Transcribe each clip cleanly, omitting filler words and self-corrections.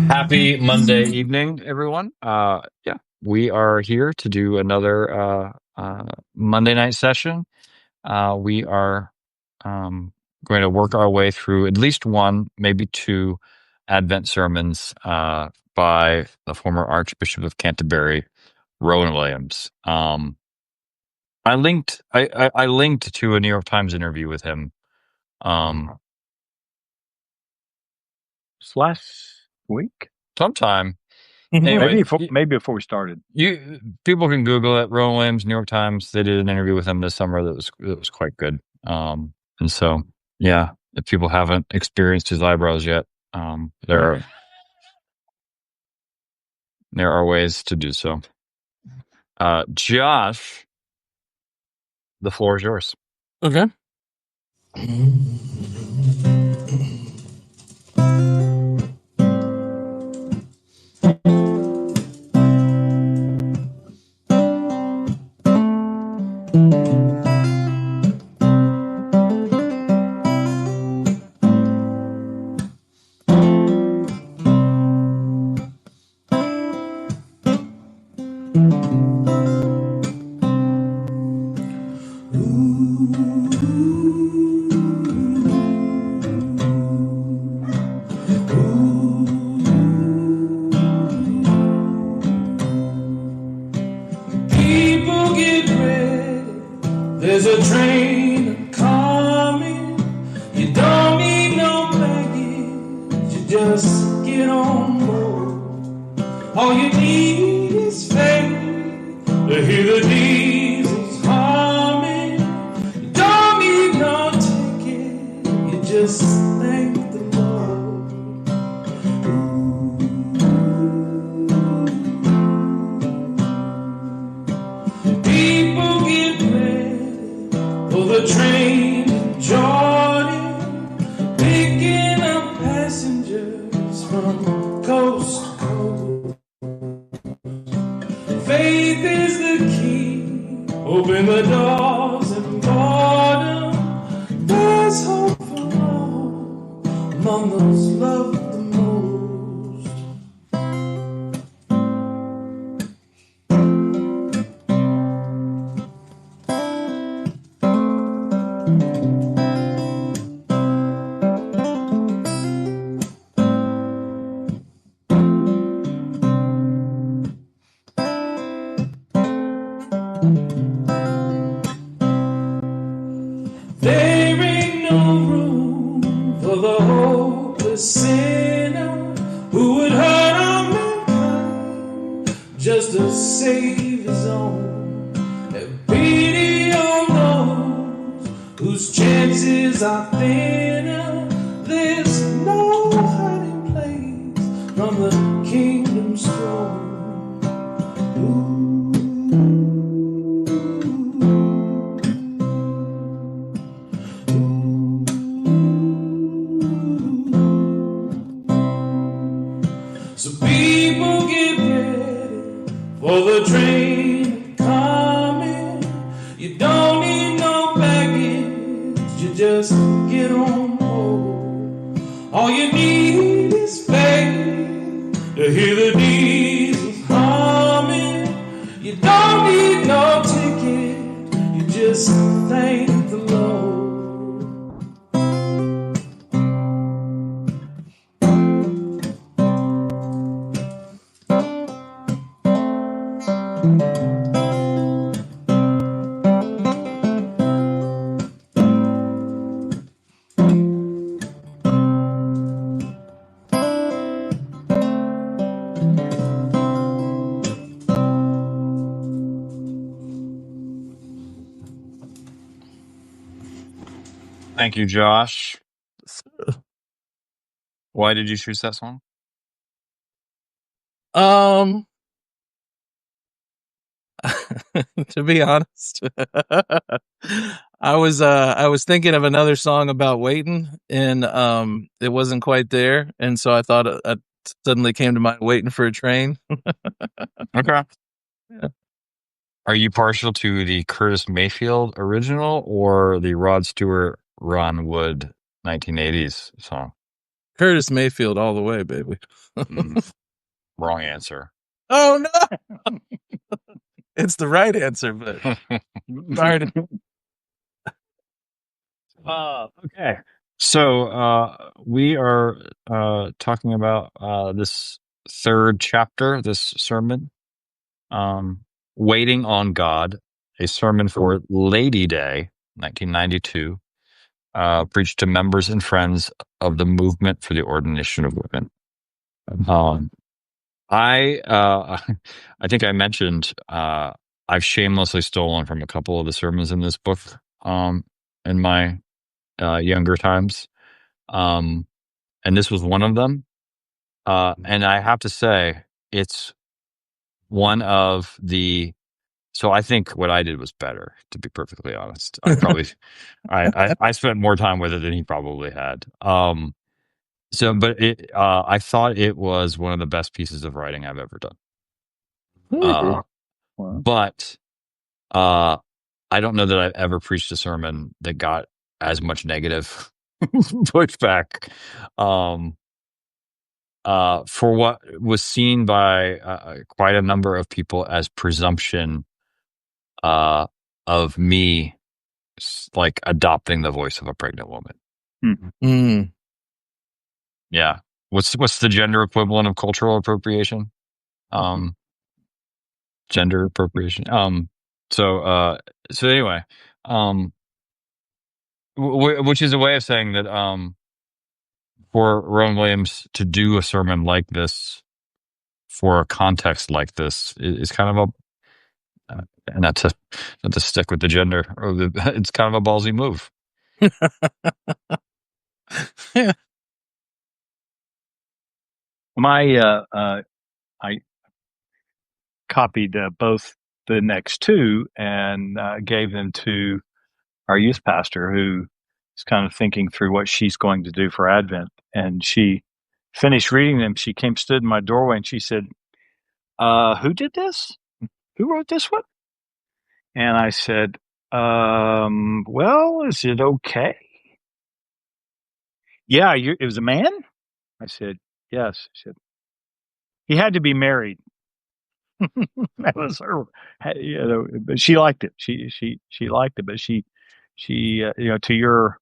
Happy Monday evening, everyone. We are here to do another Monday night session. We are going to work our way through at least one, maybe two Advent sermons by the former Archbishop of Canterbury, Rowan Williams. I linked to a New York Times interview with him last week, sometime. Anyway, maybe before we started. People can Google it. Rowan Williams, New York Times. They did an interview with him this summer that was quite good. And so, yeah, if people haven't experienced his eyebrows yet, there are ways to do so. Josh, the floor is yours. Okay. Thank you, Josh. Why did you choose that song? To be honest, I was thinking of another song about waiting, and it wasn't quite there, and so I thought it suddenly came to mind, "Waiting for a Train." Okay. Yeah. Are you partial to the Curtis Mayfield original or the Rod Stewart, Ron Wood 1980s song? Curtis Mayfield all the way, baby. Wrong answer. Oh no! It's the right answer, but sorry to Okay. So we are talking about this third chapter, this sermon, Waiting on God, a sermon for Lady Day, 1992, preached to members and friends of the movement for the ordination of women. I I think I mentioned I've shamelessly stolen from a couple of the sermons in this book in my younger times. And this was one of them. And I have to say, it's one of the. So I think what I did was better, to be perfectly honest. I probably, I spent more time with it than he probably had. But I thought it was one of the best pieces of writing I've ever done. Wow. But I don't know that I've ever preached a sermon that got as much negative pushback. For what was seen by quite a number of people as presumption of me, like adopting the voice of a pregnant woman. Mm. Yeah. What's the gender equivalent of cultural appropriation? Gender appropriation. So anyway, which is a way of saying that for Rowan Williams to do a sermon like this for a context like this is kind of a not to stick with the gender, it's kind of a ballsy move. Yeah. I copied both the next two and gave them to our youth pastor, who is kind of thinking through what she's going to do for Advent. And she finished reading them. She stood in my doorway, and she said, "Who did this? Who wrote this one?" And I said, "Well, is it okay?" "Yeah, it was a man?" I said, "Yes." She said, "He had to be married." That was her, but she liked it. She liked it, but she, to your,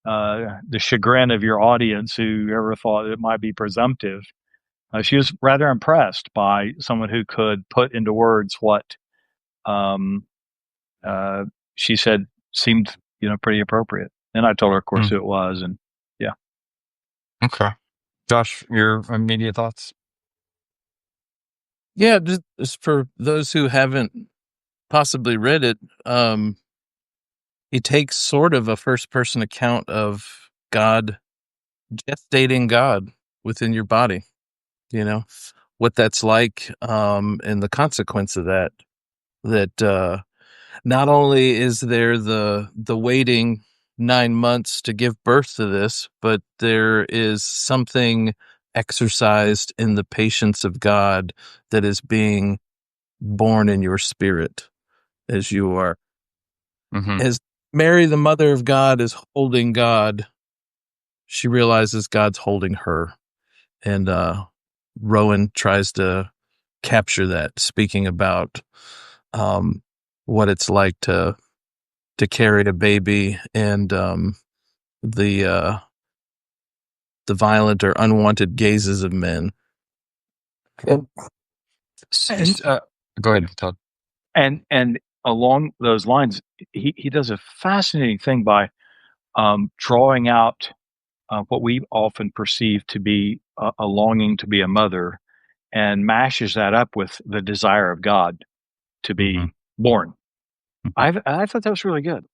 the chagrin of your audience who ever thought it might be presumptive, she was rather impressed by someone who could put into words what, um, she said seemed, pretty appropriate. And I told her, of course, who it was, and yeah. Okay. Josh, your immediate thoughts? Yeah, just for those who haven't possibly read it, it takes sort of a first-person account of God, gestating God within your body, what that's like, and the consequence of that. That not only is there the waiting 9 months to give birth to this, but there is something exercised in the patience of God that is being born in your spirit as you are. As Mary, the mother of God, is holding God, she realizes God's holding her. And Rowan tries to capture that, speaking about what it's like to carry a baby and the violent or unwanted gazes of men. Go ahead, Todd. And along those lines, he does a fascinating thing by drawing out what we often perceive to be a longing to be a mother, and mashes that up with the desire of God to be born. I thought that was really good.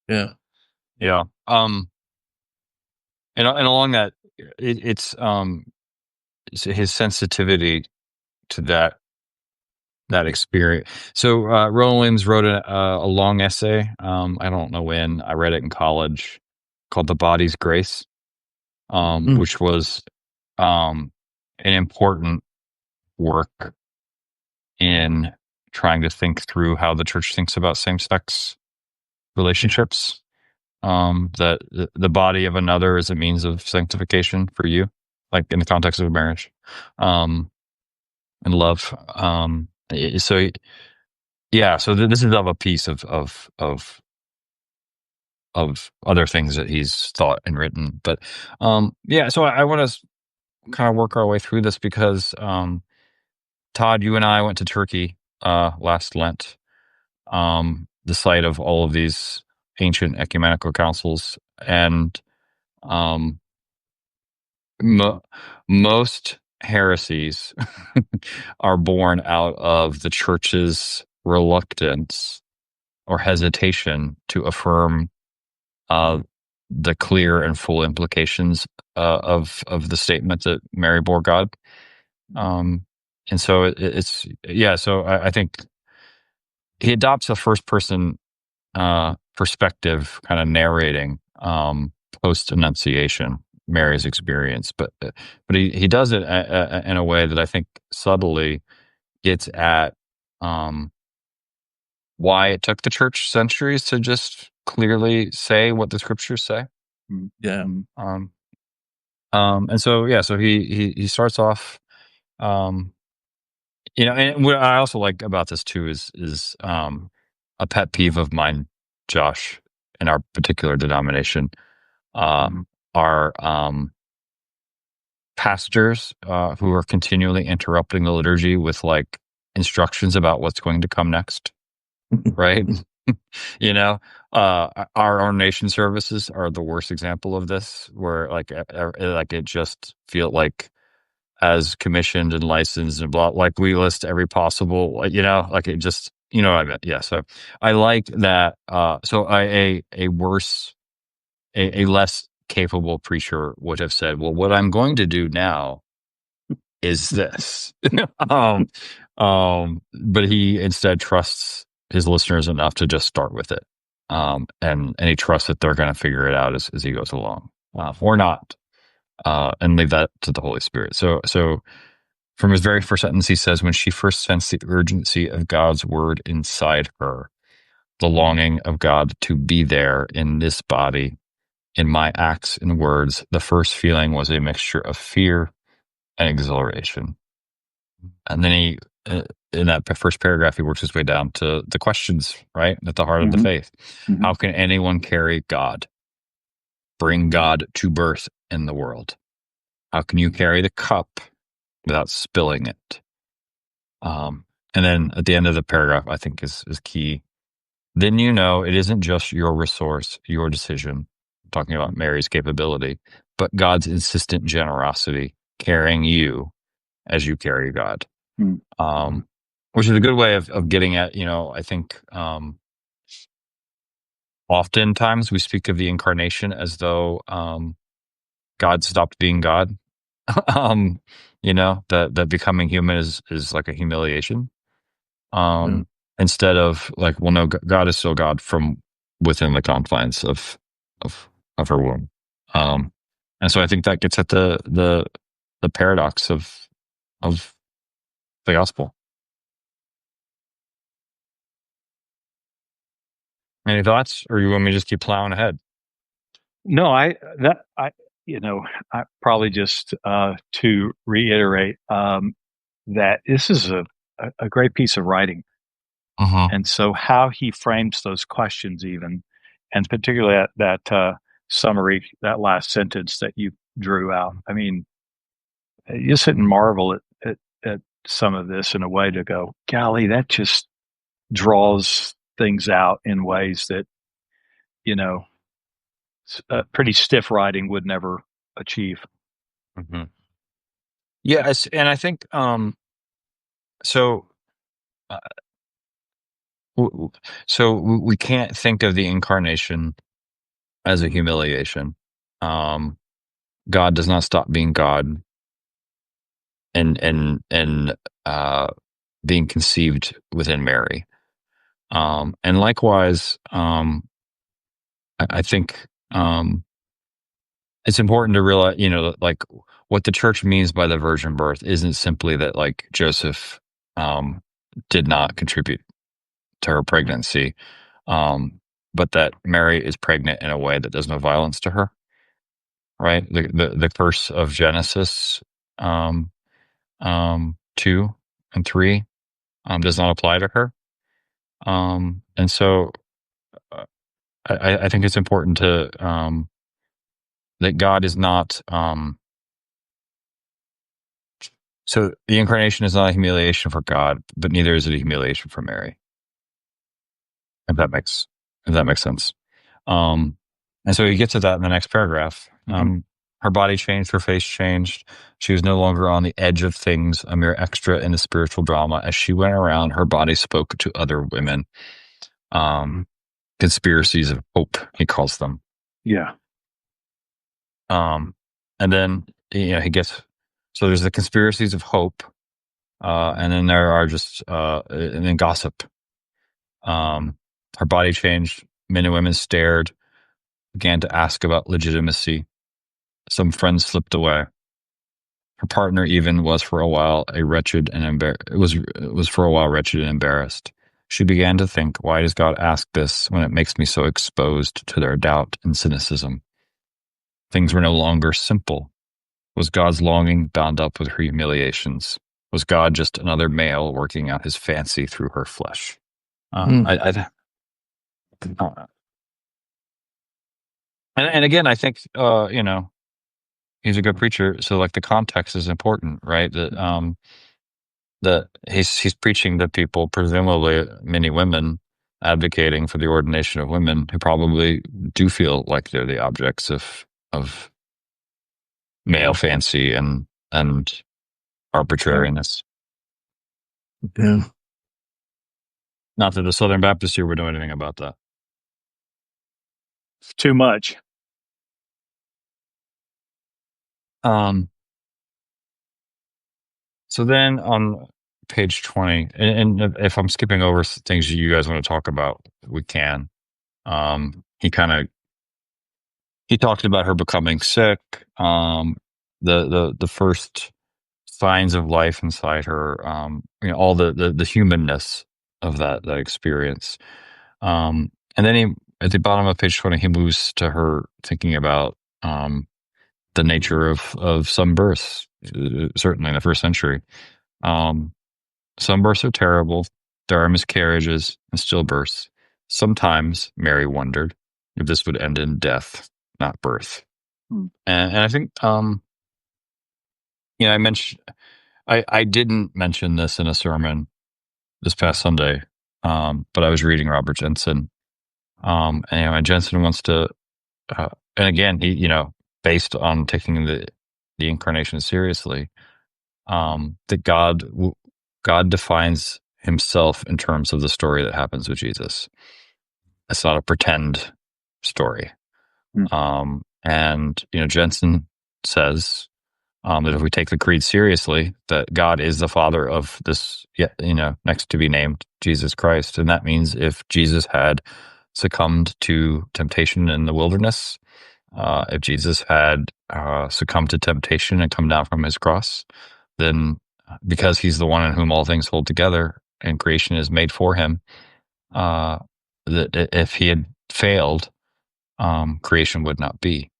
Yeah. And along that, it's his sensitivity to that experience. So Rowan Williams wrote a long essay. I don't know when. I read it in college, called "The Body's Grace," which was an important work in trying to think through how the church thinks about same-sex relationships. That the body of another is a means of sanctification for you, like in the context of a marriage, and love. So yeah, so this is of a piece of other things that he's thought and written. But yeah, so I want to kind of work our way through this because Todd, you and I went to Turkey last Lent, the site of all of these ancient ecumenical councils, and most heresies are born out of the church's reluctance or hesitation to affirm the clear and full implications of the statement that Mary bore God. And so it's yeah. So I think he adopts a first person perspective, kind of narrating post Annunciation Mary's experience, but he does it in a way that I think subtly gets at why it took the church centuries to just clearly say what the scriptures say. Yeah. And so yeah, so he starts off, you know, and what I also like about this too is a pet peeve of mine, Josh, in our particular denomination, are pastors who are continually interrupting the liturgy with like instructions about what's going to come next, right? You know, our ordination services are the worst example of this, where like it just feel like as commissioned and licensed and blah, like we list every possible, you know, like it just, you know what I mean? Yeah. So I like that. So a less capable preacher would have said, well, what I'm going to do now is this. But he instead trusts his listeners enough to just start with it. And he trusts that they're going to figure it out as he goes along, or not, and leave that to the Holy Spirit. So from his very first sentence, he says, when she first sensed the urgency of God's word inside her, the longing of God to be there in this body, in my acts and words, the first feeling was a mixture of fear and exhilaration. And then he, in that first paragraph, he works his way down to the questions, right? At the heart of the faith. How can anyone carry God? Bring God to birth in the world? How can you carry the cup without spilling it? And then at the end of the paragraph, I think is key. Then you know it isn't just your resource, your decision, talking about Mary's capability, but God's insistent generosity carrying you as you carry God. Which is a good way of getting at, you know, I think oftentimes we speak of the incarnation as though God stopped being God. You know, that becoming human is like a humiliation. Instead of like, well, no, God is still God from within the confines of her womb. And so I think that gets at the paradox of the gospel. Any thoughts, or you want me to just keep plowing ahead? No, I probably just to reiterate that this is a great piece of writing. And so how he frames those questions even, and particularly that summary, that last sentence that you drew out. I mean, you sit and marvel at some of this in a way to go, golly, that just draws things out in ways that, you know, pretty stiff writing would never achieve. Yes, and I think so. So we can't think of the incarnation as a humiliation. God does not stop being God, and being conceived within Mary. And likewise, I think it's important to realize, you know, like what the church means by the virgin birth isn't simply that like Joseph did not contribute to her pregnancy, but that Mary is pregnant in a way that does no violence to her. Right, the curse of Genesis 2 and 3 does not apply to her, and so I think it's important to that God is not. So the incarnation is not a humiliation for God, but neither is it a humiliation for Mary. If that makes sense. And so he gets to that in the next paragraph. Her body changed, her face changed. She was no longer on the edge of things, a mere extra in the spiritual drama. As she went around, her body spoke to other women. Conspiracies of hope, he calls them. Yeah. And then he gets, so there's the conspiracies of hope, and then there are just and then gossip. Her body changed. Men and women stared, began to ask about legitimacy. Some friends slipped away. Her partner even was for a while wretched and embarrassed. She began to think, why does God ask this when it makes me so exposed to their doubt and cynicism? Things were no longer simple. Was God's longing bound up with her humiliations? Was God just another male working out his fancy through her flesh? And again, I think he's a good preacher, so like the context is important, right? That he's preaching to people, presumably many women, advocating for the ordination of women who probably do feel like they're the objects of male fancy and arbitrariness. Yeah. Not that the Southern Baptists here would know anything about that. It's too much. So then on page 20, and if I'm skipping over things you guys want to talk about, we can. He talked about her becoming sick, the first signs of life inside her, all the humanness of that experience. And then at the bottom of page 20, he moves to her thinking about the nature of some births, certainly in the first century. Some births are terrible. There are miscarriages and stillbirths. Sometimes, Mary wondered if this would end in death, not birth. And I think, I didn't mention this in a sermon this past Sunday, but I was reading Robert Jensen. And Jensen wants to, and again, he, based on taking the incarnation seriously, that God defines himself in terms of the story that happens with Jesus. It's not a pretend story. And Jensen says that if we take the creed seriously, that God is the Father of this, next to be named Jesus Christ, and that means if Jesus had succumbed to temptation in the wilderness, if Jesus had succumbed to temptation and come down from his cross, then because he's the one in whom all things hold together and creation is made for him, that if he had failed, creation would not be.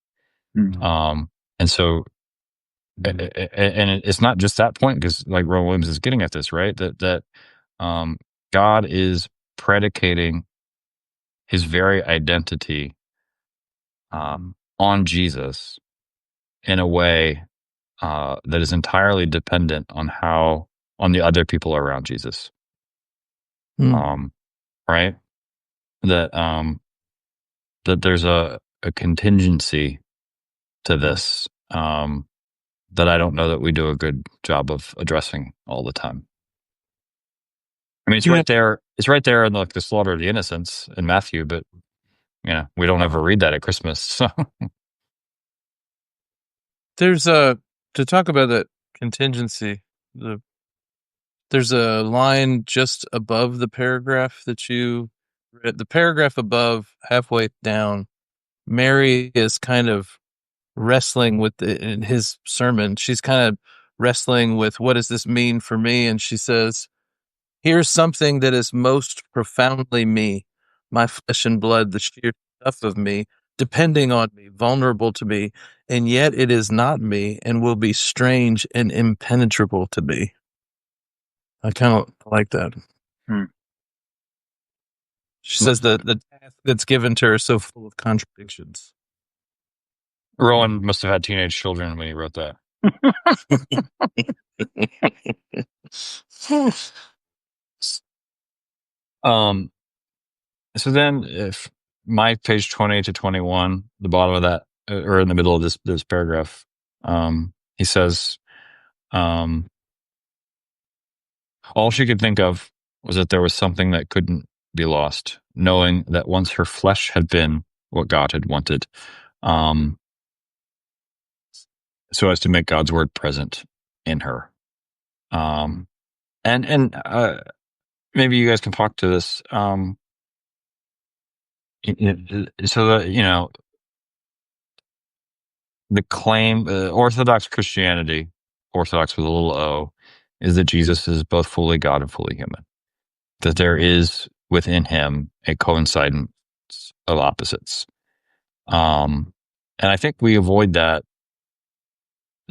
And so, and it's not just that point, because like Rowan Williams is getting at this, right? That God is predicating his very identity on Jesus in a way that is entirely dependent on the other people around Jesus. Right? That there's a contingency to this that I don't know that we do a good job of addressing all the time. I mean, it's right there. It's right there in the slaughter of the innocents in Matthew, but we don't ever read that at Christmas. So there's to talk about that contingency. There's a line just above the paragraph that you read. The paragraph above, halfway down, Mary is kind of wrestling with in his sermon. She's kind of wrestling with, what does this mean for me? And she says, Here's something that is most profoundly me, my flesh and blood, the sheer stuff of me, depending on me, vulnerable to me, and yet it is not me and will be strange and impenetrable to me. I kind of like that. Hmm. She says that the task that's given to her is so full of contradictions. Rowan must have had teenage children when he wrote that. So then, if my page 20 to 21, the bottom of that, or in the middle of this paragraph, he says, all she could think of was that there was something that couldn't be lost, knowing that once her flesh had been what God had wanted, so as to make God's word present in her. And maybe you guys can talk to this. So that, the claim, Orthodox Christianity, Orthodox with a little O, is that Jesus is both fully God and fully human. That there is within him a coincidence of opposites. And I think we avoid that,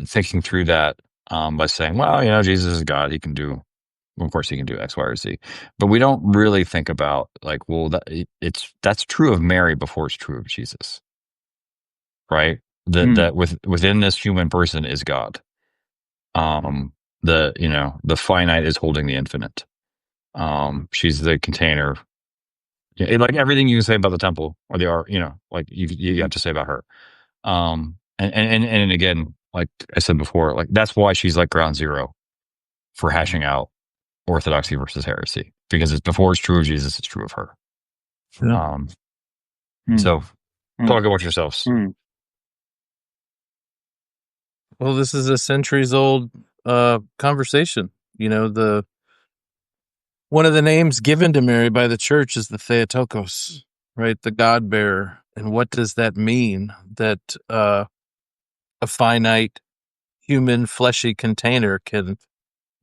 thinking through that, by saying, well, Jesus is God. He can do, of course, he can do X, Y, or Z. But we don't really think about, like, well, that's true of Mary before it's true of Jesus. Right? That within this human person is God. The finite is holding the infinite. She's the container. Like everything you can say about the temple or the art, like you have to say about her. And again, like I said before, like that's why she's like ground zero for hashing out orthodoxy versus heresy, because it's before it's true of Jesus, it's true of her. Yeah. So talk about yourselves. Well, this is a centuries old conversation. One of the names given to Mary by the church is the Theotokos, right? The God bearer. And what does that mean? That a finite human fleshy container can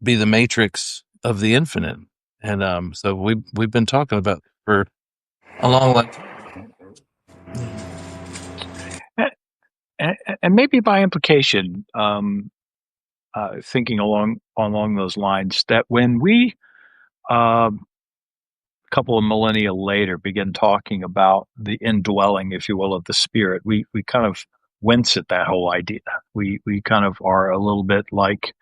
be the matrix of the infinite. And so we've been talking about it for a long time. And maybe by implication, thinking along those lines, that when we a couple of millennia later begin talking about the indwelling, if you will, of the Spirit, we kind of wince at that whole idea. We kind of are a little bit like,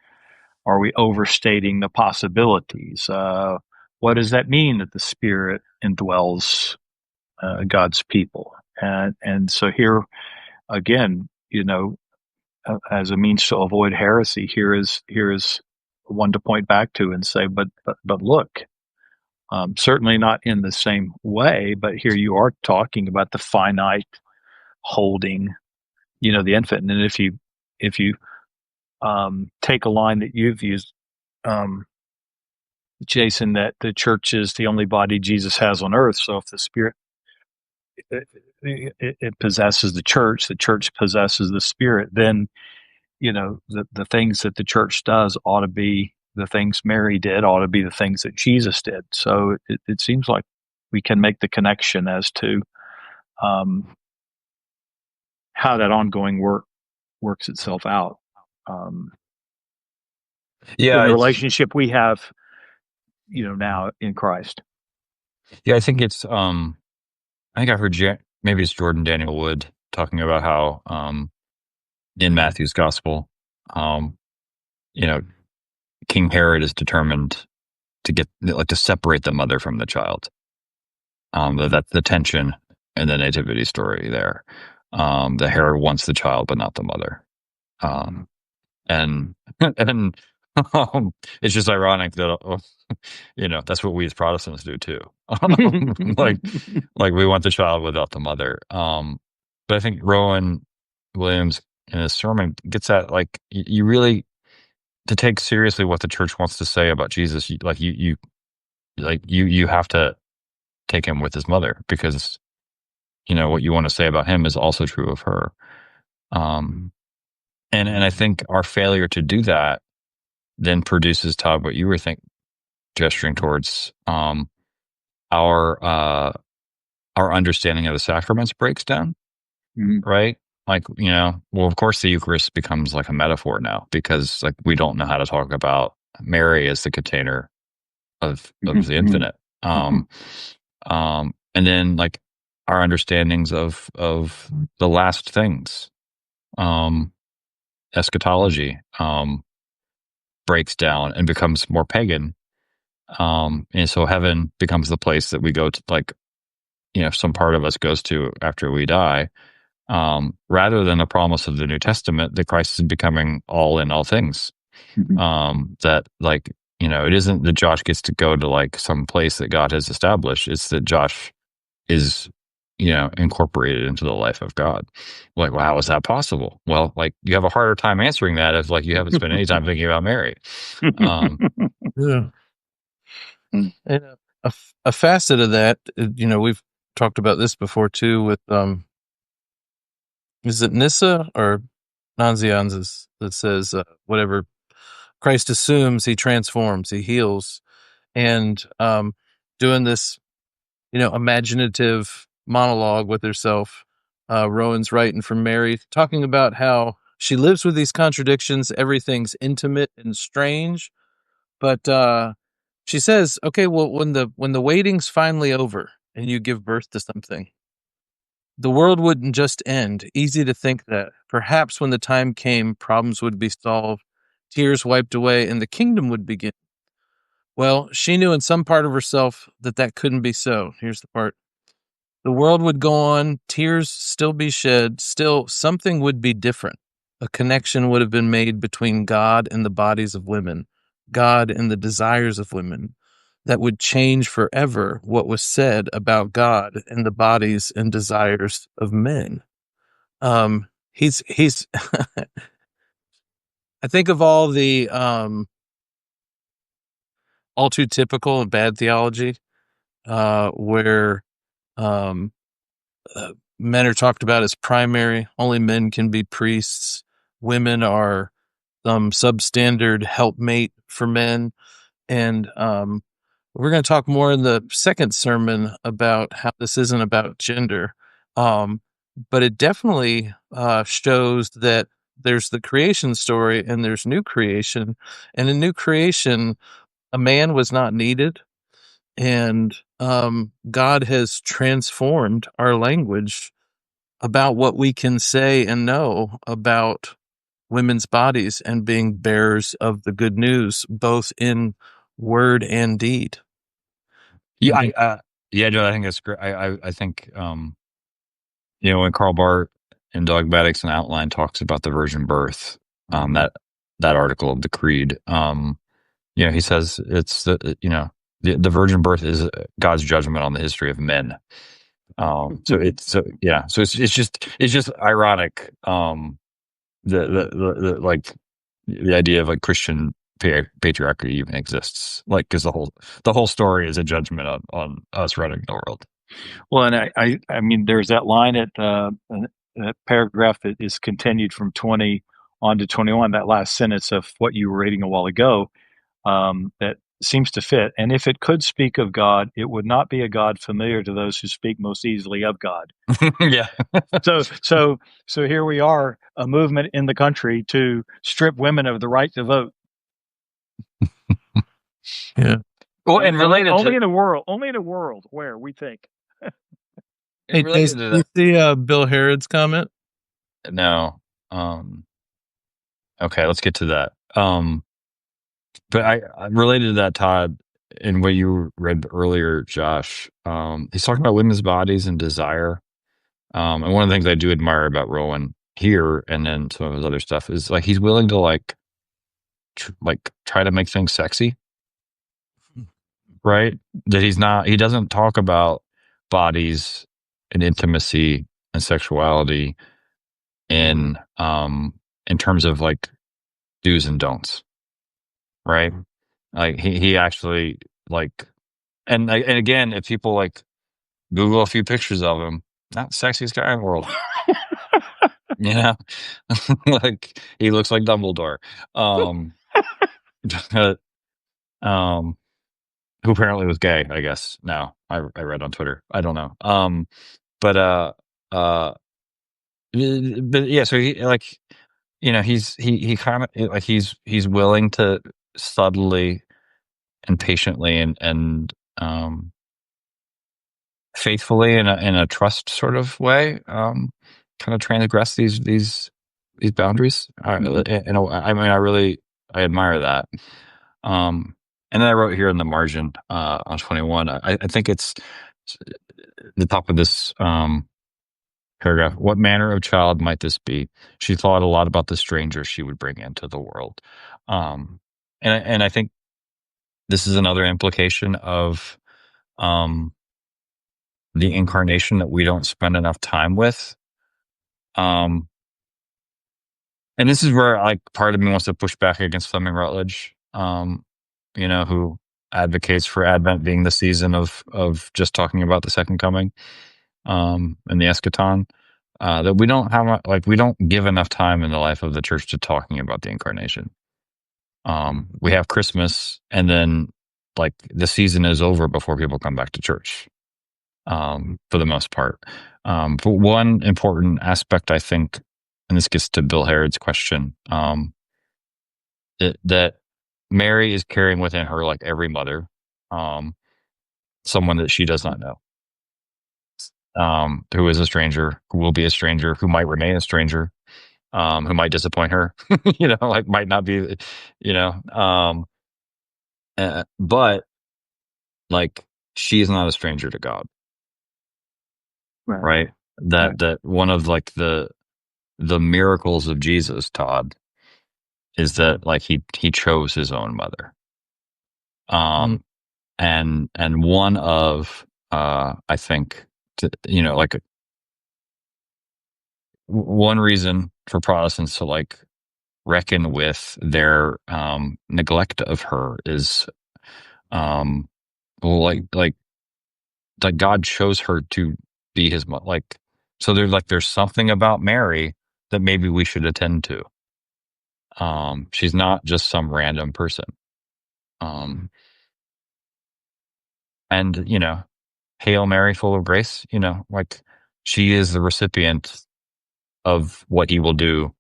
are we overstating the possibilities? What does that mean that the Spirit indwells God's people? And so here again, as a means to avoid heresy, here is one to point back to and say, but look, certainly not in the same way, but here you are talking about the finite holding, the infinite. And if you take a line that you've used, Jason, that the church is the only body Jesus has on earth. So if the Spirit it possesses the church possesses the Spirit, then the things that the church does ought to be the things Mary did, ought to be the things that Jesus did. So it seems like we can make the connection as to how that ongoing works itself out. In the relationship we have, now in Christ. Yeah, I think it's. I think I heard maybe it's Jordan Daniel Wood talking about how in Matthew's gospel, King Herod is determined to separate the mother from the child. That's the tension in the nativity story there. The Herod wants the child, but not the mother. And it's just ironic that that's what we as Protestants do too. like we want the child without the mother. But I think Rowan Williams in his sermon gets at, like, you really, to take seriously what the church wants to say about Jesus, you have to take him with his mother, because what you want to say about him is also true of her. And I think our failure to do that then produces, Todd, what you were gesturing towards our understanding of the sacraments breaks down, right? Like, well, of course the Eucharist becomes like a metaphor now, because like we don't know how to talk about Mary as the container of the infinite. And then like our understandings of the last things, eschatology, breaks down and becomes more pagan. And so heaven becomes the place that we go to, like, some part of us goes to after we die, rather than the promise of the New Testament that Christ is becoming all in all things. That, like, it isn't that Josh gets to go to like some place that God has established. It's that Josh is, incorporated into the life of God. Like, well, how is that possible? Well, like, you have a harder time answering that if like you haven't spent any time thinking about Mary. Yeah. And a facet of that, we've talked about this before too with, is it Nissa or Nanzianzus that says, whatever Christ assumes, he transforms, he heals. And doing this, imaginative monologue with herself, Rowan's writing from Mary, talking about how she lives with these contradictions. Everything's intimate and strange. But she says, okay, well, when the waiting's finally over and you give birth to something, the world wouldn't just end. Easy to think that. Perhaps when the time came, problems would be solved, tears wiped away, and the kingdom would begin. Well, she knew in some part of herself that couldn't be so. Here's the part. The world would go on, tears still be shed, still something would be different. A connection would have been made between God and the bodies of women, God and the desires of women, that would change forever what was said about God and the bodies and desires of men. He's I think of all the all too typical and bad theology, where men are talked about as primary. Only men can be priests. Women are some substandard helpmate for men. And we're going to talk more in the second sermon about how this isn't about gender. But it definitely shows that there's the creation story and there's new creation. And in new creation, a man was not needed. And God has transformed our language about what we can say and know about women's bodies and being bearers of the good news, both in word and deed. Yeah, Joe, I think that's great. I think, when Karl Barth in Dogmatics and Outline talks about the virgin birth, that article of the Creed, he says it's the virgin birth is God's judgment on the history of men. So it's just ironic. The like the idea of like Christian patriarchy even exists, like, because the whole story is a judgment on us running the world. Well, and I mean, there's that line at that paragraph that is continued from 20 on to 21, that last sentence of what you were reading a while ago, that seems to fit. And if it could speak of God, it would not be a God familiar to those who speak most easily of God. Yeah. So here we are, a movement in the country to strip women of the right to vote. Yeah. Well, and related only in a world where we think. Hey, related to that, you see Bill Harrod's comment? No. Okay, let's get to that. But I related to that, Todd, in what you read earlier, Josh. He's talking about women's bodies and desire. And one of the things I do admire about Rowan here, and then some of his other stuff, is like he's willing to like try to make things sexy, right? That he doesn't talk about bodies and intimacy and sexuality in terms of like do's and don'ts, right? Like he actually like, and again, if people like Google a few pictures of him, not the sexiest guy in the world. Like he looks like Dumbledore. But, who apparently was gay, I guess. Now I read on Twitter. I don't know. But yeah. So he like, he kind of like he's willing to subtly and patiently and faithfully in a trust sort of way, kind of transgress these boundaries. And I mean, I admire that. And then I wrote here in the margin on 21. I think it's the top of this paragraph. What manner of child might this be? She thought a lot about the stranger she would bring into the world. And I think this is another implication of the incarnation that we don't spend enough time with. And this is where like part of me wants to push back against Fleming Rutledge, who advocates for Advent being the season of just talking about the second coming, and the eschaton. That we don't give enough time in the life of the church to talking about the incarnation. We have Christmas, and then like the season is over before people come back to church, for the most part. But one important aspect, I think, and this gets to Bill Harrod's question, that Mary is carrying within her, like every mother, someone that she does not know, who is a stranger, who will be a stranger, who might remain a stranger, who might disappoint her, like might not be, but like she is not a stranger to God, right? That one of like the miracles of Jesus, Todd, is that like he chose his own mother. And one of I think like one reason for Protestants to like reckon with their neglect of her is like God chose her to be his mother. Like, so there's something about Mary that maybe we should attend to. She's not just some random person. And Hail Mary, full of grace, like she is the recipient of what he will do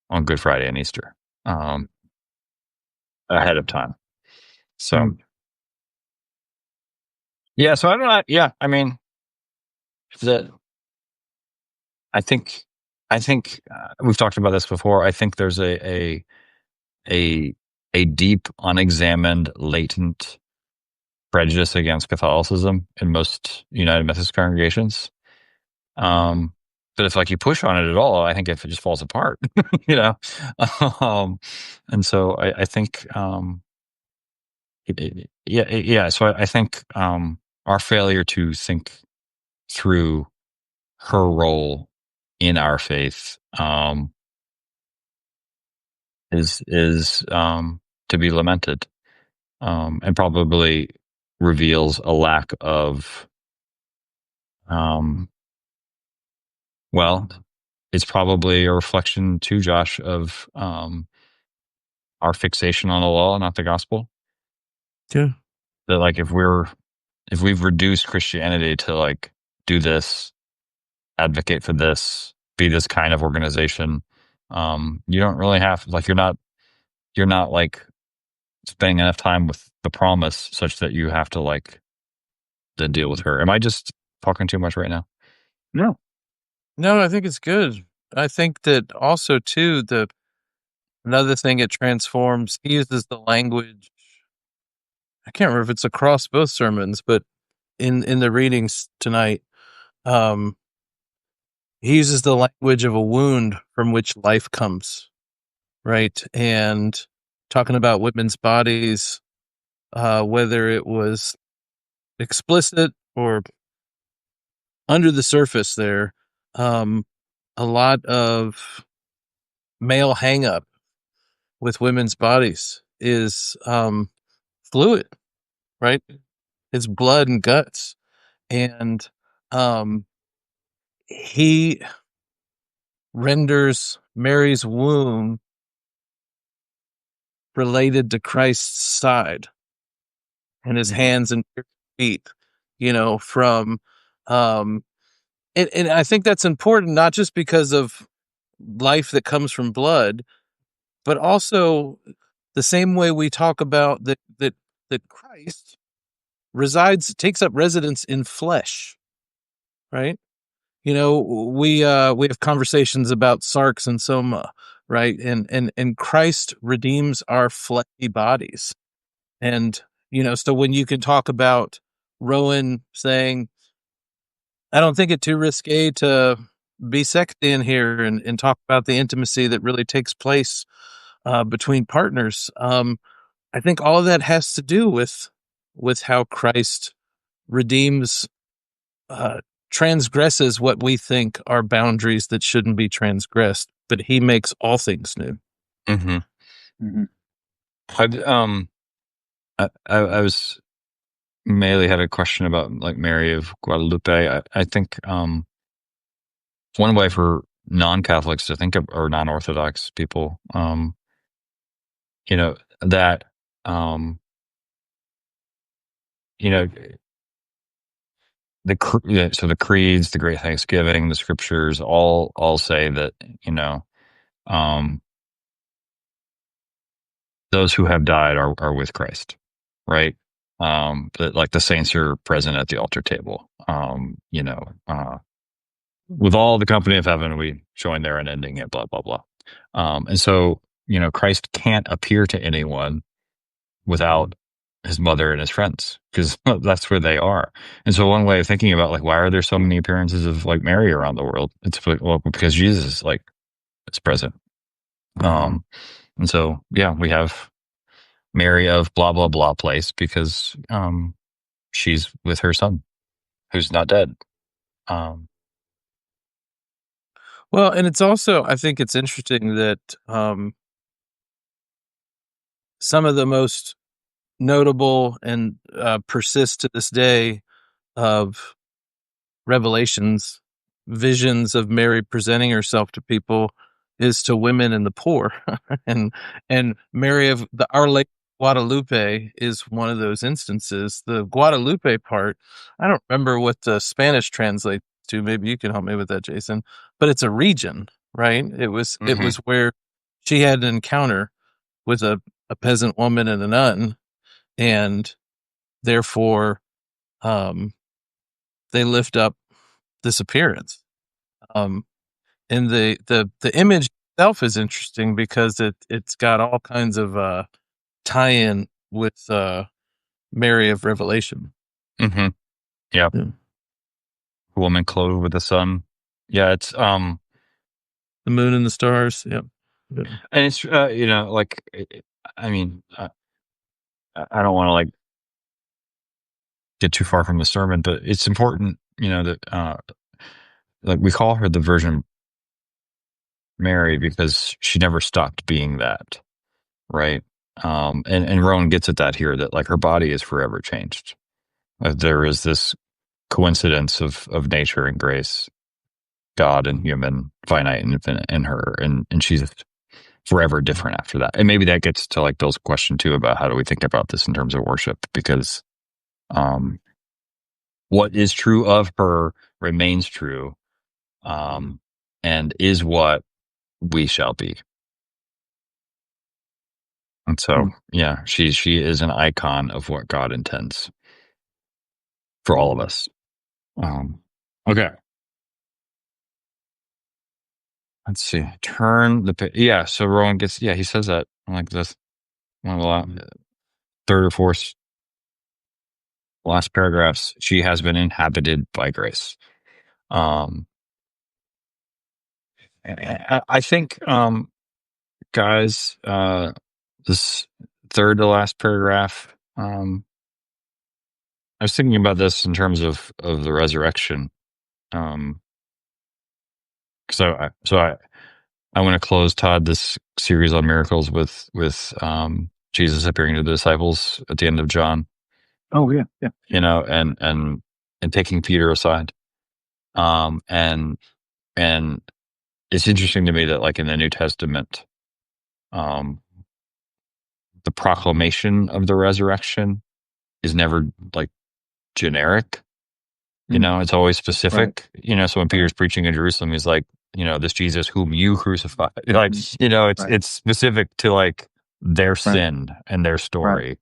on Good Friday and Easter, ahead of time. So, yeah, so I don't know. Yeah. I mean, I think we've talked about this before. I think there's a deep, unexamined, latent prejudice against Catholicism in most United Methodist congregations. But if like you push on it at all, I think if it just falls apart, and so I think, yeah. So I think our failure to think through her role in our faith is to be lamented, and probably reveals a lack of well, it's probably a reflection too, Josh, of our fixation on the law, not the gospel. Yeah. That like if we've reduced Christianity to like do this, advocate for this, be this kind of organization, you don't really have like you're not like spending enough time with the promise such that you have to like then deal with her. Am I just talking too much right now? No, I think it's good. I think that also too another thing it transforms. He uses the language. I can't remember if it's across both sermons, but in the readings tonight, he uses the language of a wound from which life comes, right? And talking about women's bodies, whether it was explicit or under the surface there, a lot of male hang up with women's bodies is fluid, right? It's blood and guts. And he renders Mary's womb related to Christ's side. and his hands and feet, from, and I think that's important, not just because of life that comes from blood, but also the same way we talk about that Christ takes up residence in flesh, right? We have conversations about sarx and soma, right? And Christ redeems our fleshy bodies. And, so when you can talk about Rowan saying, I don't think it's too risque to be sexy in here and talk about the intimacy that really takes place between partners. I think all of that has to do with how Christ redeems, transgresses what we think are boundaries that shouldn't be transgressed, but he makes all things new. Mm-hmm. Mhm. I was mainly had a question about like Mary of Guadalupe. I think one way for non-Catholics to think of, or non-Orthodox people, that you know so the creeds, the Great Thanksgiving, the scriptures all say that um, those who have died are with Christ, right? That like the saints are present at the altar table. With all the company of heaven, we join there and ending it, blah, blah, blah. And so, Christ can't appear to anyone without his mother and his friends, because that's where they are. And so one way of thinking about like, why are there so many appearances of like Mary around the world? It's like, well, because Jesus like is present. And so, yeah, we have Mary of blah, blah, blah place because, she's with her son who's not dead. Well, and it's also, I think it's interesting that some of the most notable and persist to this day of revelations, visions of Mary presenting herself to people is to women and the poor. and Mary of Our Lady of Guadalupe is one of those instances. The Guadalupe part, I don't remember what the Spanish translates to. Maybe you can help me with that, Jason. But it's a region, right? It was where she had an encounter with a peasant woman and a nun, and therefore they lift up this appearance. And the image itself is interesting because it's got all kinds of tie-in with Mary of Revelation. Mm-hmm. Yeah. Woman clothed with the sun. Yeah, it's the moon and the stars. Yeah. And it's like I mean, I don't want to like get too far from the sermon, but it's important, that like we call her the Virgin Mary because she never stopped being that, right? And Rowan gets at that here, that like her body is forever changed. There is this coincidence of nature and grace, God and human, finite and infinite in her, and she's forever different after that. And maybe that gets to like Bill's question too about how do we think about this in terms of worship, because what is true of her remains true, and is what we shall be. And so, yeah, she is an icon of what God intends for all of us. Okay. Let's see. Turn the page. Yeah. So Rowan gets, he says that like this one of the third or fourth last paragraphs. She has been inhabited by grace. I think, guys, this third to last paragraph, I was thinking about this in terms of the resurrection. So I want to close, Todd, this series on miracles with Jesus appearing to the disciples at the end of John. Oh yeah. And taking Peter aside. And it's interesting to me that like in the New Testament, the proclamation of the resurrection is never like generic. You know, it's always specific. Right. You know, so when Peter's preaching in Jerusalem, he's like, you know, this Jesus whom you crucified. Like, you know, it's specific to like their sin and their story.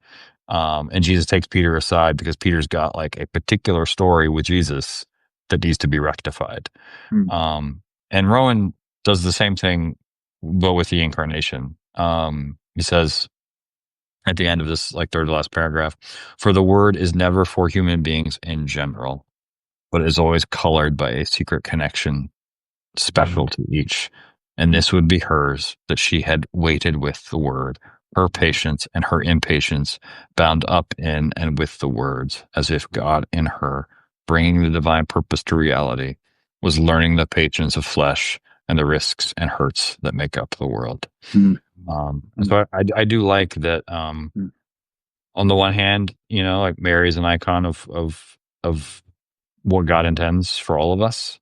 And Jesus takes Peter aside because Peter's got like a particular story with Jesus that needs to be rectified. And Rowan does the same thing, but with the incarnation. He says at the end of this, like third to last paragraph, for the word is never for human beings in general, but is always colored by a secret connection special to each. And this would be hers, that she had waited with the word, her patience and her impatience bound up in and with the words, as if God in her, bringing the divine purpose to reality, was learning the patience of flesh and the risks and hurts that make up the world. So I do like that. On the one hand, you know, like Mary is an icon of what God intends for all of us.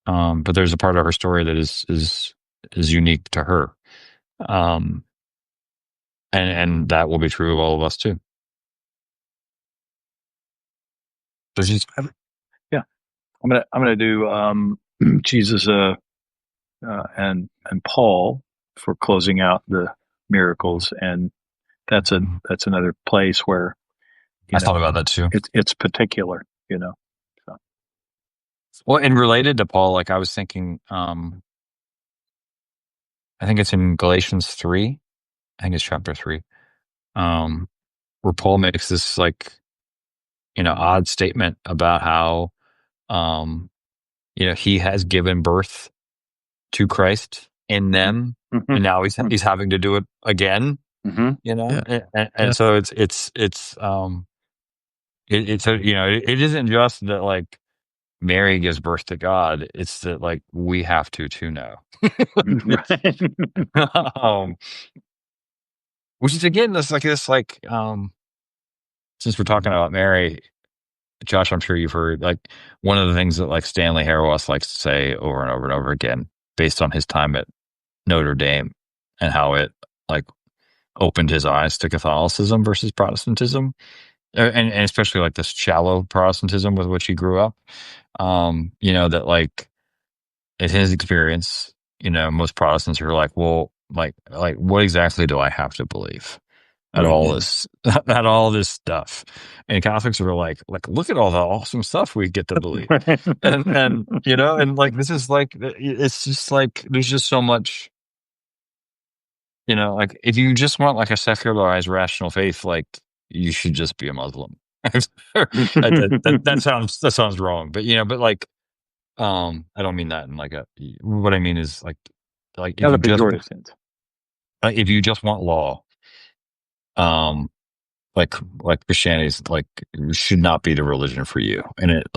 But there's a part of her story that is unique to her. And that will be true of all of us too. So she's, yeah, I'm gonna do Jesus and Paul for closing out the miracles, and that's another place where I thought about that too. It's particular, you know. So. Well, and related to Paul, like I was thinking, I think it's in Galatians 3. I think it's chapter 3, where Paul makes this like, you know, odd statement about how, you know, he has given birth to Christ in them, and now he's having to do it again. You know, and so it's you know, it isn't just that like Mary gives birth to God; it's that like we have to too now. Which is again this since we're talking about Mary, Josh, I'm sure you've heard like one of the things that like Stanley Hauerwas likes to say over and over and over again, based on his time at Notre Dame and how it like opened his eyes to Catholicism versus Protestantism, and especially like this shallow Protestantism with which he grew up. You know, that like in his experience, you know, most Protestants are like, well, like what exactly do I have to believe at all this at all this stuff? And Catholics are like look at all the awesome stuff we get to believe. and you know, and like this is like it's just like there's just so much. You know, like if you just want like a secularized rational faith, like you should just be a Muslim. that sounds wrong, but you know, but like I don't mean that in like a. What I mean is like if you just want law, like Christianity's like should not be the religion for you, and it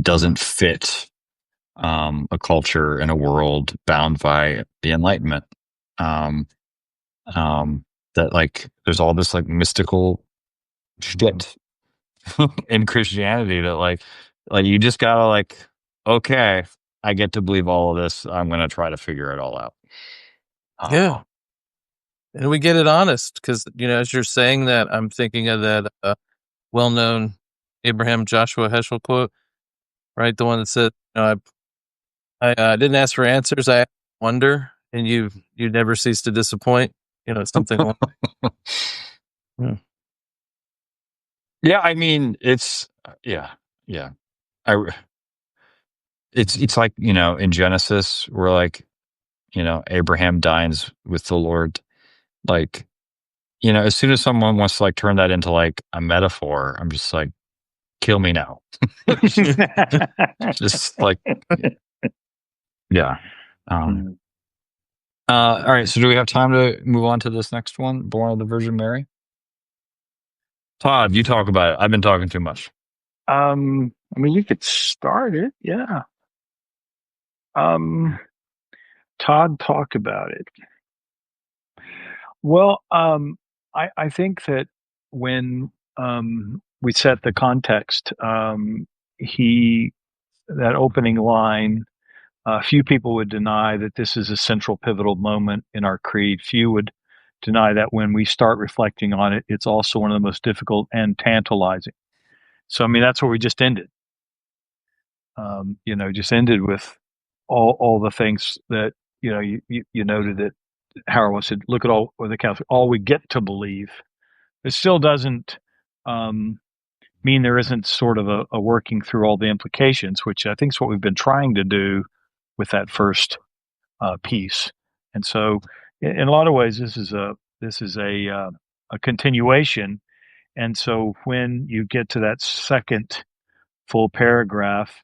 doesn't fit a culture and a world bound by the Enlightenment. That like there's all this like mystical shit in Christianity that like you just gotta like, okay, I get to believe all of this. I'm gonna try to figure it all out. Yeah. And we get it honest because, you know, as you're saying that, I'm thinking of that well-known Abraham Joshua Heschel quote, right? The one that said, you know, I didn't ask for answers. I wonder, and you never cease to disappoint. You know, something like that. Yeah, I mean, it's it's like, you know, in Genesis, where like, you know, Abraham dines with the Lord. Like, you know, as soon as someone wants to like turn that into like a metaphor, I'm just like, kill me now. Just like, yeah. All right. So do we have time to move on to this next one? Born of the Virgin Mary? Todd, you talk about it. I've been talking too much. I mean, you could start it. Yeah. Todd, talk about it. Well, I think that when we set the context, that opening line, few people would deny that this is a central pivotal moment in our creed. Few would deny that when we start reflecting on it, it's also one of the most difficult and tantalizing. So, I mean, that's where we just ended. Just ended with all the things that, you noted that Harold said, look at all the Catholic, all we get to believe. It still doesn't mean there isn't sort of a working through all the implications, which I think is what we've been trying to do with that first piece. And so, in a lot of ways, this is a continuation. And so, when you get to that second full paragraph,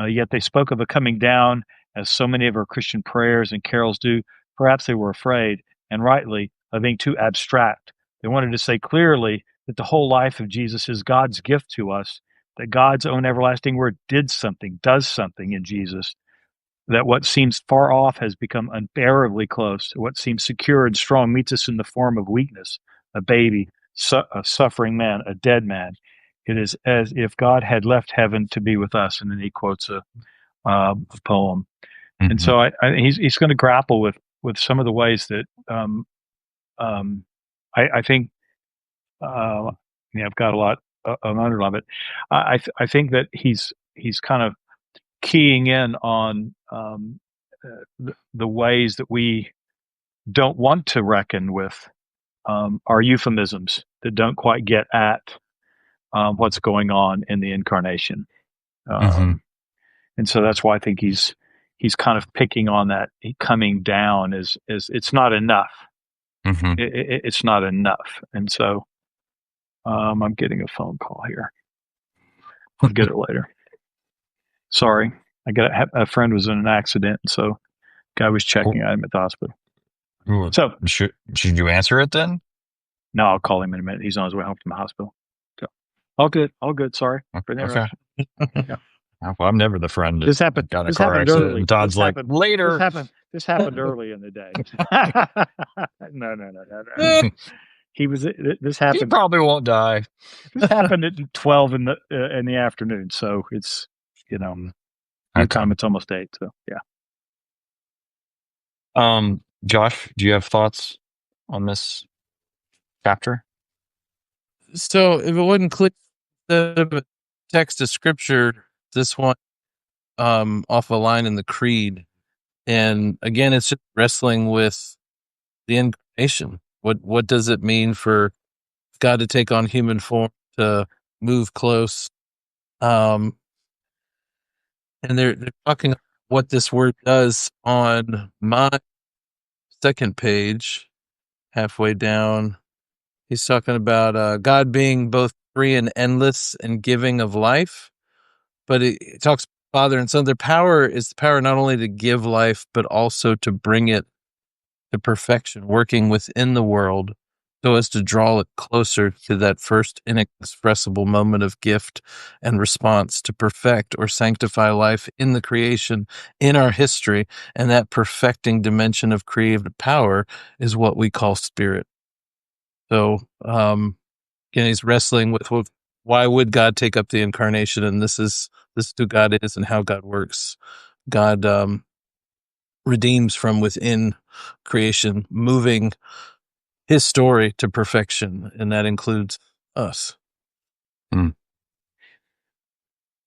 yet they spoke of a coming down, as so many of our Christian prayers and carols do. Perhaps they were afraid, and rightly, of being too abstract. They wanted to say clearly that the whole life of Jesus is God's gift to us, that God's own everlasting word does something in Jesus, that what seems far off has become unbearably close. What seems secure and strong meets us in the form of weakness, a baby, a suffering man, a dead man. It is as if God had left heaven to be with us. And then he quotes a poem. Mm-hmm. And so he's going to grapple with some of the ways that I think, I've got a lot of underline, but I think that he's kind of keying in on the ways that we don't want to reckon with our euphemisms that don't quite get at what's going on in the incarnation. And so that's why I think he's kind of picking on that coming down as it's not enough. It's not enough. And so I'm getting a phone call here. I'll get it later. Sorry. I got a friend was in an accident, and so guy was checking on him at the hospital. So should you answer it then? No, I'll call him in a minute. He's on his way home from the hospital. So all good. Sorry for the interruption. Yeah. Well, I'm never the friend. This happened. Got in a this car happened accident. early. And Todd's like, later. This happened early in the day. No. This happened. He probably won't die. This happened at 12 in the afternoon. So it's your time it's almost 8. So yeah. Josh, do you have thoughts on this chapter? So if it wasn't clear, the text of scripture, this one off a line in the creed, and again, it's just wrestling with the incarnation. What does it mean for God to take on human form, to move close? And they're talking about what this word does on my second page, halfway down. He's talking about God being both free and endless and giving of life. But it talks about Father and Son. Their power is the power not only to give life, but also to bring it to perfection, working within the world so as to draw it closer to that first inexpressible moment of gift and response, to perfect or sanctify life in the creation, in our history. And that perfecting dimension of creative power is what we call spirit. So, again, he's wrestling with why would God take up the incarnation? And this is who God is and how God works. God redeems from within creation, moving his story to perfection, and that includes us.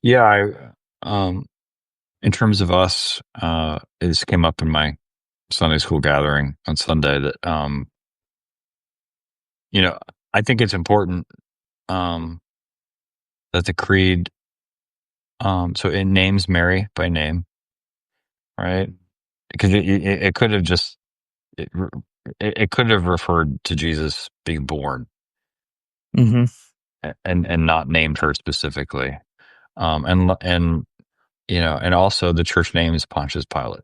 Yeah, in terms of us, it came up in my Sunday school gathering on Sunday that I think it's important that the creed, so it names Mary by name, right? Because it could have just it could have referred to Jesus being born, and not named her specifically, and also the church name is Pontius Pilate.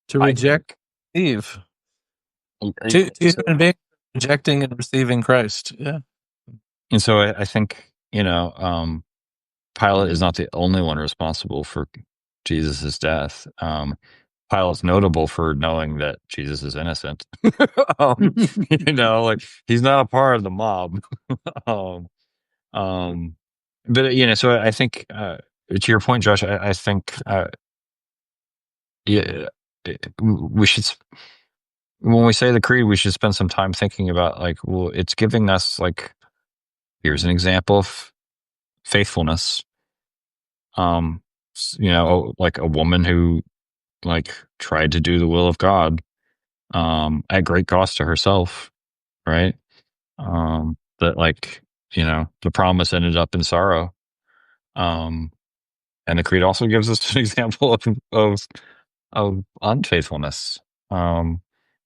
To reject Eve, to human beings rejecting and receiving Christ, yeah. And so I think Pilate is not the only one responsible for Jesus' death. Pilate's notable for knowing that Jesus is innocent. He's not a part of the mob. But so I think to your point, Josh, I think yeah, we should, when we say the creed, we should spend some time thinking about, like, well, it's giving us, like, here's an example of faithfulness. Like a woman who, like, tried to do the will of God, at great cost to herself, right? That, like, the promise ended up in sorrow. Um, and the creed also gives us an example of unfaithfulness, um,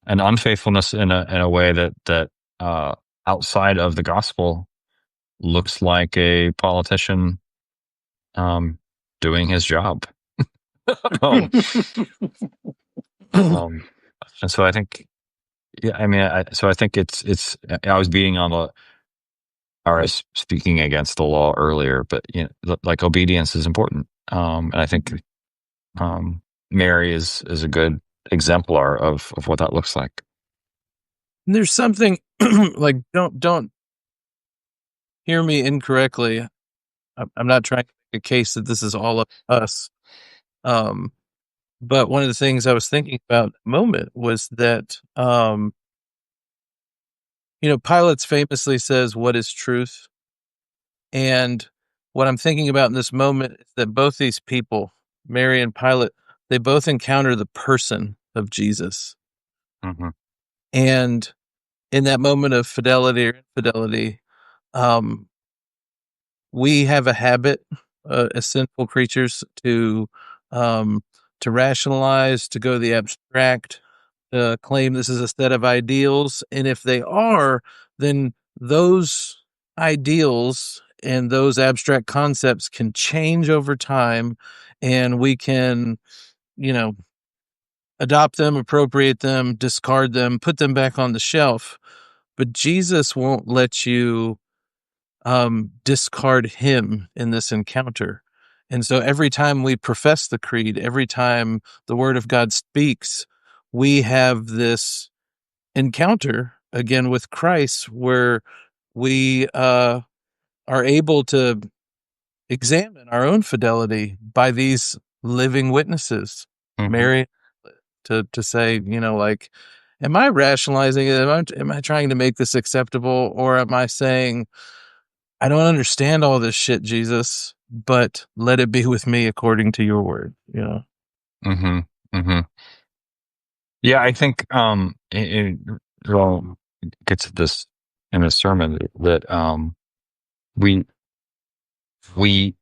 and unfaithfulness in a way that uh, outside of the gospel looks like a politician um, doing his job. um, um, and so I think, yeah, I mean, so I think I was being on the, or I was speaking against the law earlier, but like, obedience is important, and I think Mary is a good exemplar of what that looks like. There's something like, don't hear me incorrectly. I'm not trying to make a case that this is all up to us. But one of the things I was thinking about at the moment was that, Pilate famously says, "What is truth?" And what I'm thinking about in this moment is that both these people, Mary and Pilate, they both encounter the person of Jesus. Mm-hmm. And in that moment of fidelity or infidelity, we have a habit, as sinful creatures, to rationalize, to go the abstract, claim this is a set of ideals, and if they are, then those ideals and those abstract concepts can change over time, and we can, adopt them, appropriate them, discard them, put them back on the shelf. But Jesus won't let you discard him in this encounter. And so every time we profess the creed, every time the word of God speaks, we have this encounter again with Christ where we are able to examine our own fidelity by these living witnesses. Mm-hmm. Mary, to say, like, am I rationalizing it? Am I trying to make this acceptable? Or am I saying, I don't understand all this shit, Jesus, but let it be with me according to your word, Mm-hmm. Mm-hmm. Yeah, I think well, gets at this in a sermon that we we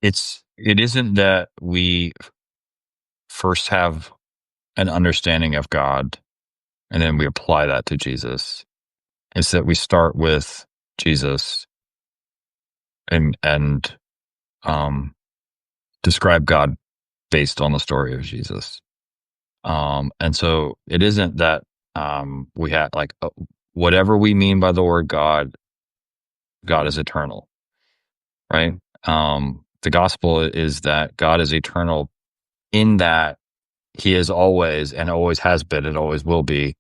it isn't that we first have an understanding of God and then we apply that to Jesus. It's that we start with Jesus and describe God based on the story of Jesus. And so it isn't that we have, like, whatever we mean by the word God, God is eternal, right? The gospel is that God is eternal in that he is always and always has been and always will be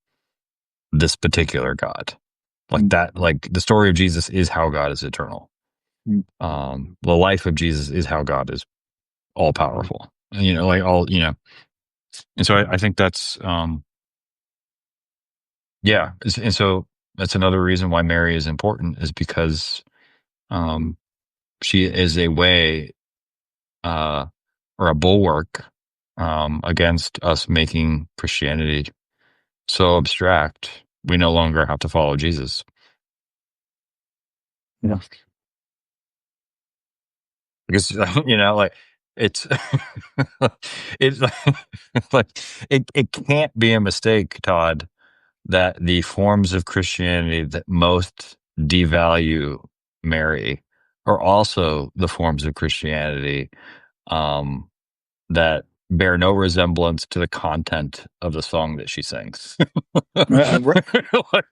this particular God. Like that, like the story of Jesus is how God is eternal. The life of Jesus is how God is all powerful. Like all, and so I think that's, yeah. And so that's another reason why Mary is important, is because, she is a way, or a bulwark, against us making Christianity so abstract. We no longer have to follow Jesus. Yeah. Because, like, it's, it's like, it can't be a mistake, Todd, that the forms of Christianity that most devalue Mary are also the forms of Christianity that bear no resemblance to the content of the song that she sings. Right. Like,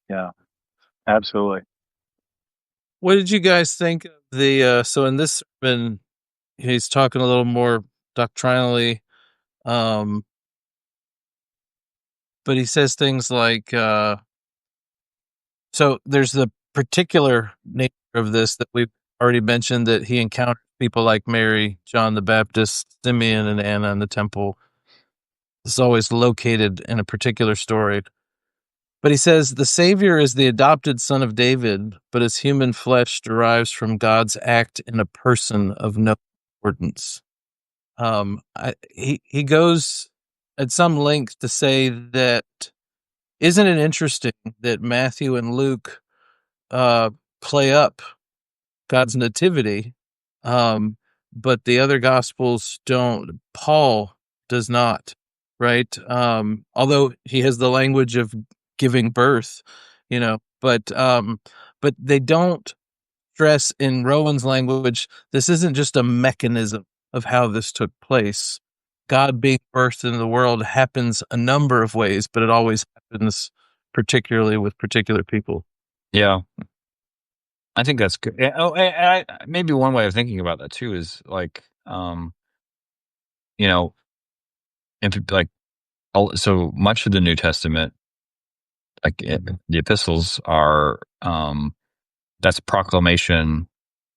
Yeah, absolutely. What did you guys think of the, so in this sermon, he's talking a little more doctrinally, but he says things like, so there's the particular nature of this that we've already mentioned, that he encountered people like Mary, John the Baptist, Simeon, and Anna in the temple. It's always located in a particular story. But he says the Savior is the adopted son of David, but his human flesh derives from God's act in a person of no importance. He goes at some length to say that, isn't it interesting that Matthew and Luke play up God's nativity, but the other gospels don't. Paul does not, right? Although he has the language of giving birth, but they don't stress in Rowan's language. This isn't just a mechanism of how this took place. God being birthed into the world happens a number of ways, but it always happens particularly with particular people. Yeah. I think that's good. And maybe one way of thinking about that too is like, so much of the New Testament, like the epistles are, that's proclamation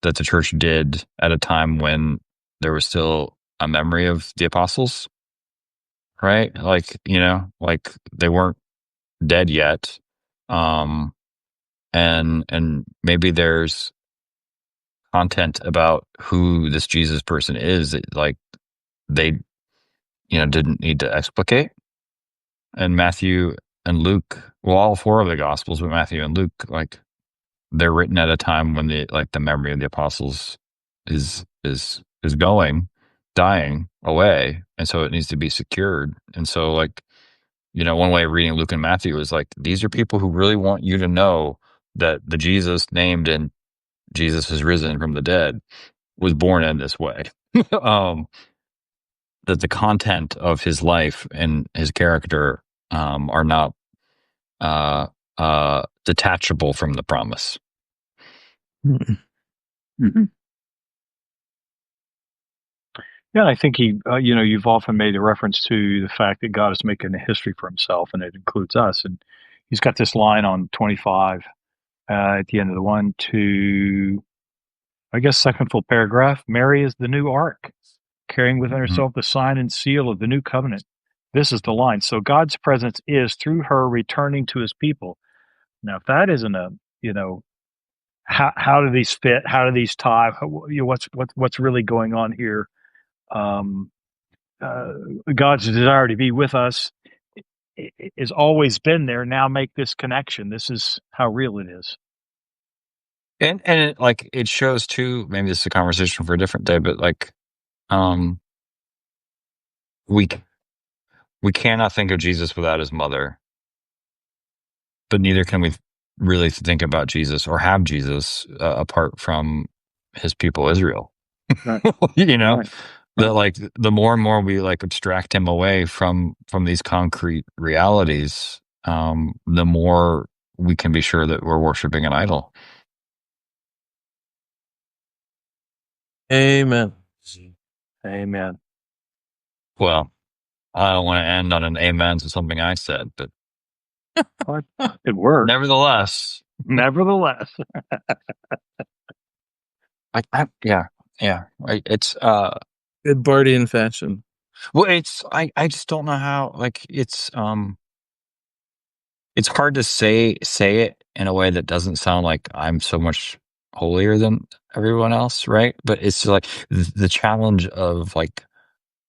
that the church did at a time when there was still a memory of the apostles, right? Like, like they weren't dead yet. And maybe there's content about who this Jesus person is, like they, didn't need to explicate. And Matthew and Luke, well, all four of the gospels, but Matthew and Luke, like they're written at a time when the memory of the apostles is dying away. And so it needs to be secured. And so one way of reading Luke and Matthew is like, these are people who really want you to know that the Jesus named in Jesus is risen from the dead was born in this way. That the content of his life and his character are not detachable from the promise. Mm-hmm. Yeah, I think you've often made a reference to the fact that God is making a history for himself, and it includes us. And he's got this line on 25 at the end of the 1 to, I guess, second full paragraph. Mary is the new ark, carrying within herself the sign and seal of the new covenant. This is the line. So God's presence is through her returning to his people. Now, if that isn't how do these fit? How do these tie? What's really going on here? God's desire to be with us has always been there. Now make this connection. This is how real it is. And it shows too, maybe this is a conversation for a different day, but we cannot think of Jesus without his mother, but neither can we really think about Jesus or have Jesus apart from his people Israel. Right. Right. That the more and more we abstract him away from these concrete realities, the more we can be sure that we're worshiping an idol. Amen. Amen. Well, I don't want to end on an amen to something I said, but it worked. Nevertheless. Yeah. It's good Bardian fashion. Well, I just don't know how. It's hard to say it in a way that doesn't sound like I'm so much holier than everyone else, right? But it's like the challenge of I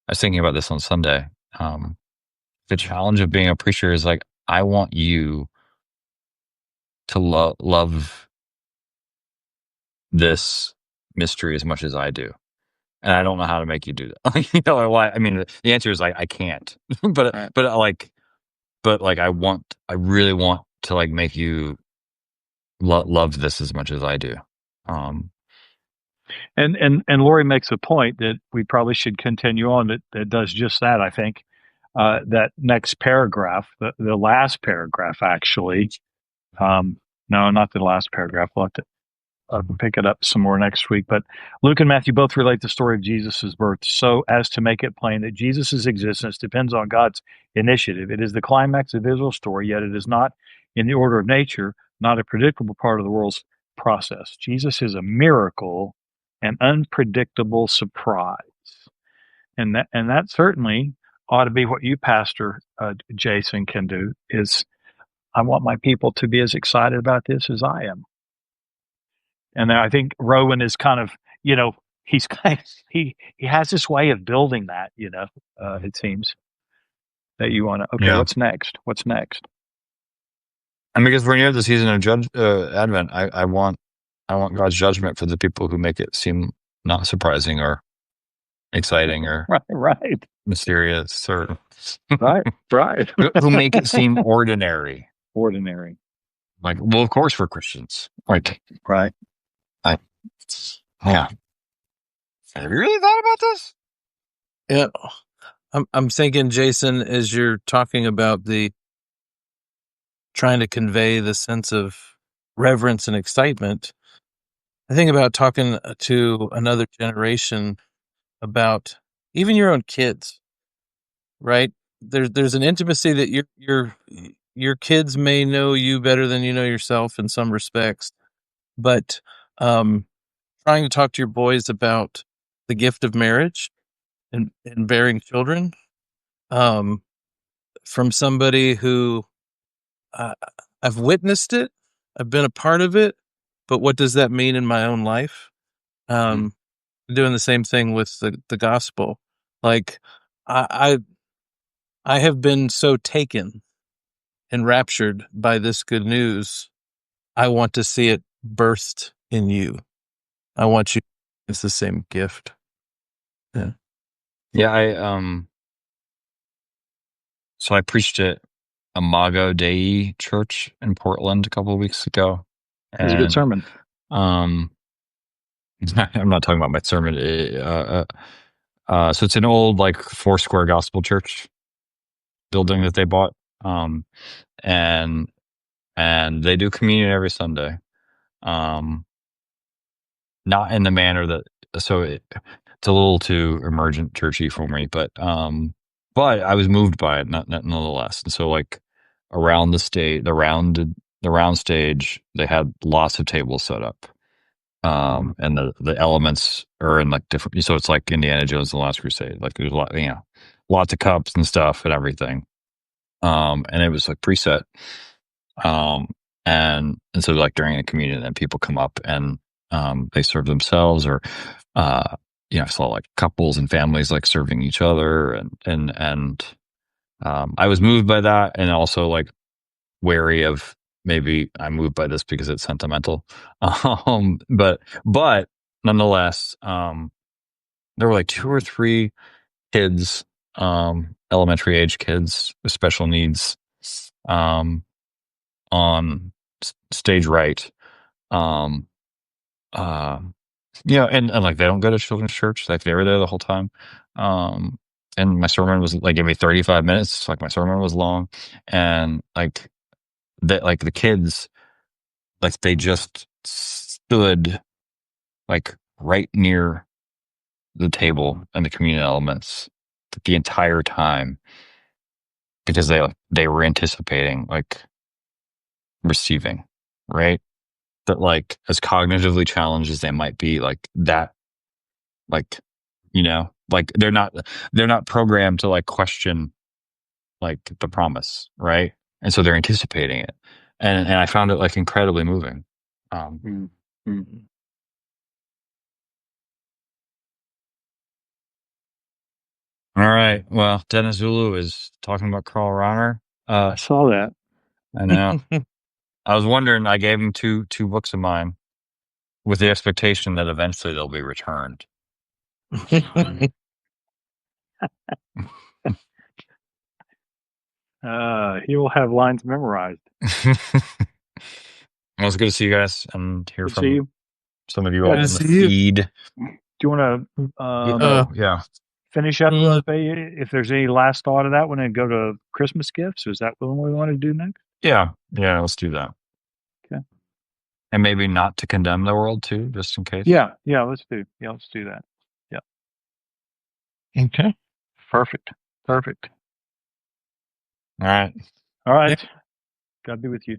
was thinking about this on Sunday. The challenge of being a preacher is I want you to love this mystery as much as I do. And I don't know how to make you do that. I mean, the answer is I can't. but right. I really want to make you love this as much as I do. And Lori makes a point that we probably should continue on that does just that. I think that next paragraph, the last paragraph, actually. No, not the last paragraph. We'll have to pick it up some more next week. But Luke and Matthew both relate the story of Jesus' birth so as to make it plain that Jesus' existence depends on God's initiative. It is the climax of Israel's story, yet it is not in the order of nature, not a predictable part of the world's process. Jesus is a miracle, an unpredictable surprise. And that certainly ought to be what you, Pastor Jason, can do. Is I want my people to be as excited about this as I am. And I think Rowan is kind of, he's he has this way of building that. It seems that you want to. Okay, Yeah. what's next? What's next? And because we're near the season of Advent, I want God's judgment for the people who make it seem not surprising or exciting or Right, mysterious or right. who make it seem ordinary. Ordinary. Like, well, of course we're Christians. Like, Right. Yeah. Have you really thought about this? Yeah. I'm thinking, Jason, as you're talking about trying to convey the sense of reverence and excitement, I think about talking to another generation about even your own kids, right? There's an intimacy that your kids may know you better than you know yourself in some respects, but trying to talk to your boys about the gift of marriage and bearing children, from somebody who I've witnessed it, I've been a part of it, but what does that mean in my own life? Doing the same thing with the gospel. Like I have been so taken and raptured by this good news. I want to see it birthed in you. I want you. It's the same gift. Yeah. Yeah. So I preached at Imago Dei Church in Portland a couple of weeks ago. It was a good sermon. I'm not talking about my sermon. So it's an old, like, Foursquare Gospel Church building that they bought. And they do communion every Sunday. Not in the manner that, so it's a little too emergent churchy for me, but I was moved by it nonetheless. And so, like, around the stage, the round stage, they had lots of tables set up. And the elements are in, like, different, so it's like Indiana Jones and the Last Crusade. Like, there's a lot, lots of cups and stuff and everything. And it was like preset. And so, like, during a communion, then people come up and they serve themselves, or I saw, like, couples and families, like, serving each other, and I was moved by that, and also, like, wary of, maybe I'm moved by this because it's sentimental. But nonetheless, there were like 2 or 3 kids, elementary age kids with special needs, on stage right. And like, they don't go to children's church. Like, they were there the whole time. And my sermon was, like, give me 35 minutes. Like, my sermon was long, and like the kids, like, they just stood, like, right near the table and the communion elements the entire time, because they were anticipating, like, receiving, right? That, like, as cognitively challenged as they might be, like that, like, like, they're not programmed to, like, question, like, the promise, right? And so they're anticipating it, and I found it, like, incredibly moving. All right. Well, Dennis Zulu is talking about Carl Reiner. I saw that. I know. I was wondering. I gave him two books of mine, with the expectation that eventually they'll be returned. He will have lines memorized. Well, it's good to see you guys and hear Good to from see you. some of you Good all to in the see you. feed. Do you want to Yeah. finish up if there's any last thought of that one and go to Christmas gifts? Is that what we want to do next? Yeah. Let's do that. Okay. And maybe not to condemn the world too, just in case. Yeah. Let's do that. Yeah. Okay. Perfect. All right. All right. God be with you.